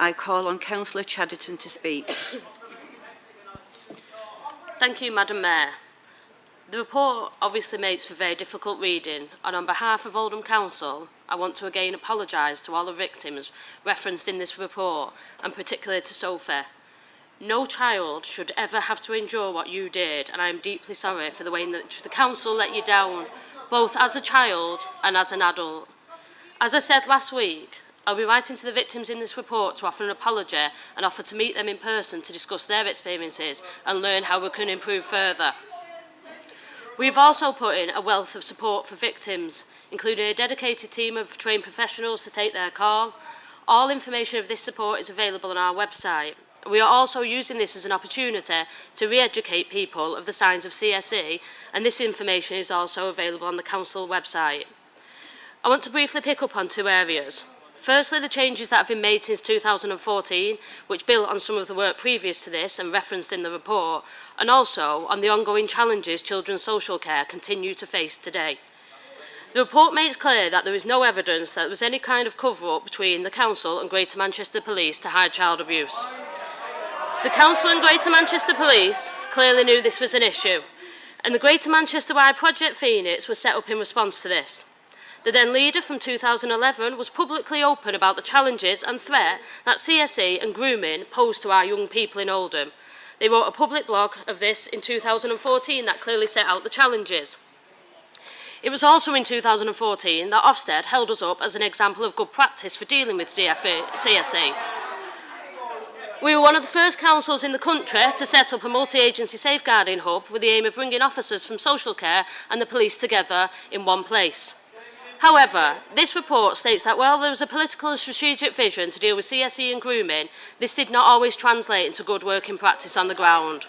I call on Councillor Chadderton to speak. Thank you, Madam Mayor. The report obviously makes for very difficult reading, and on behalf of Oldham Council, I want to again apologise to all the victims referenced in this report, and particularly to Sophie. No child should ever have to endure what you did, and I am deeply sorry for the way in which the Council let you down, both as a child and as an adult. As I said last week, I'll be writing to the victims in this report to offer an apology and offer to meet them in person to discuss their experiences and learn how we can improve further. We've also put in a wealth of support for victims, including a dedicated team of trained professionals to take their call. All information of this support is available on our website. We are also using this as an opportunity to re-educate people of the signs of CSE, and this information is also available on the Council website. I want to briefly pick up on two areas. Firstly, the changes that have been made since 2014, which build on some of the work previous to this and referenced in the report, and also on the ongoing challenges children's social care continue to face today. The report makes clear that there is no evidence that there was any kind of cover-up between the Council and Greater Manchester Police to hide child abuse. The Council and Greater Manchester Police clearly knew this was an issue, and the Greater Manchester-wide Project Phoenix was set up in response to this. The then leader from 2011 was publicly open about the challenges and threat that CSE and grooming pose to our young people in Oldham. They wrote a public blog of this in 2014 that clearly set out the challenges. It was also in 2014 that Ofsted held us up as an example of good practice for dealing with CSE. We were one of the first councils in the country to set up a multi-agency safeguarding hub with the aim of bringing officers from social care and the police together in one place. However, this report states that while there was a political and strategic vision to deal with CSE and grooming, this did not always translate into good working practice on the ground.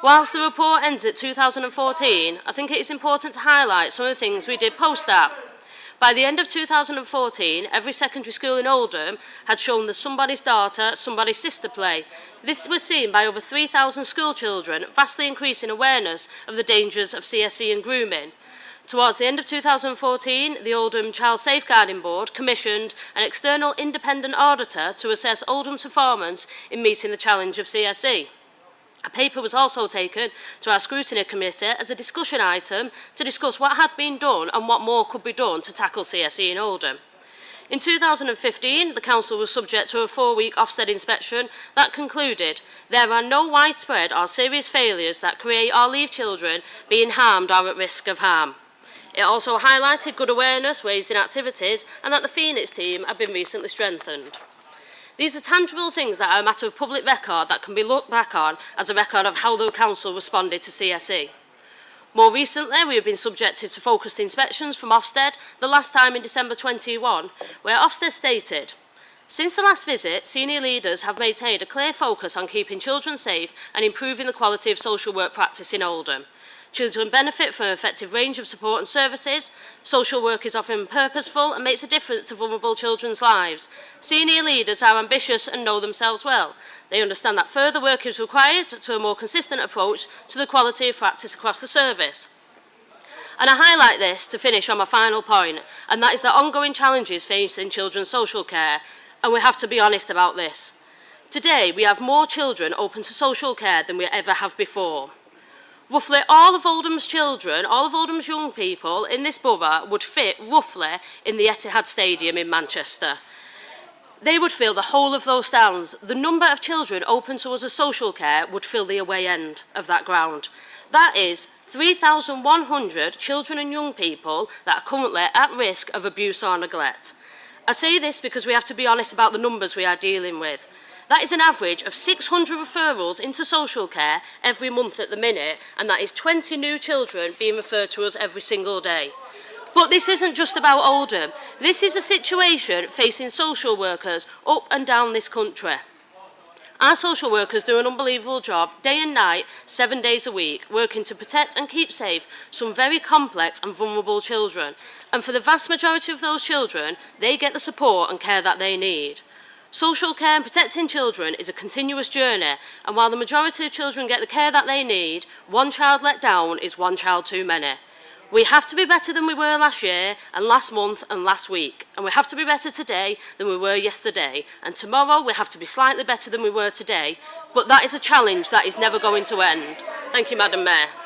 Whilst the report ends at 2014, I think it is important to highlight some of the things we did post that. By the end of 2014, every secondary school in Oldham had shown the Somebody's Daughter, Somebody's Sister play. This was seen by over 3,000 school children, vastly increasing awareness of the dangers of CSE and grooming. Towards the end of 2014, the Oldham Child Safeguarding Board commissioned an external independent auditor to assess Oldham's performance in meeting the challenge of CSE. A paper was also taken to our scrutiny committee as a discussion item to discuss what had been done and what more could be done to tackle CSE in Oldham. In 2015, the Council was subject to a 4-week Ofsted inspection that concluded there are no widespread or serious failures that create or leave children being harmed or at risk of harm. It also highlighted good awareness raised in activities and that the Phoenix team had been recently strengthened. These are tangible things that are a matter of public record that can be looked back on as a record of how the Council responded to CSE. More recently, we have been subjected to focused inspections from Ofsted, the last time in December 2021, where Ofsted stated, "Since the last visit, senior leaders have maintained a clear focus on keeping children safe and improving the quality of social work practice in Oldham. Children benefit from an effective range of support and services. Social work is often purposeful and makes a difference to vulnerable children's lives. Senior leaders are ambitious and know themselves well. They understand that further work is required to a more consistent approach to the quality of practice across the service." And I highlight this to finish on my final point, and that is the ongoing challenges facing children's social care, and we have to be honest about this. Today, we have more children open to social care than we ever have before. Roughly all of Oldham's children, all of Oldham's young people in this borough would fit roughly in the Etihad Stadium in Manchester. They would fill the whole of those stands. The number of children open to us as social care would fill the away end of that ground. That is 3,100 children and young people that are currently at risk of abuse or neglect. I say this because we have to be honest about the numbers we are dealing with. That is an average of 600 referrals into social care every month at the minute, and that is 20 new children being referred to us every single day. But this isn't just about Oldham. This is a situation facing social workers up and down this country. Our social workers do an unbelievable job, day and night, 7 days a week, working to protect and keep safe some very complex and vulnerable children. And for the vast majority of those children, they get the support and care that they need. Social care and protecting children is a continuous journey, and while the majority of children get the care that they need, one child let down is one child too many. We have to be better than we were last year and last month and last week. And we have to be better today than we were yesterday. And tomorrow we have to be slightly better than we were today. But that is a challenge that is never going to end. Thank you, Madam Mayor.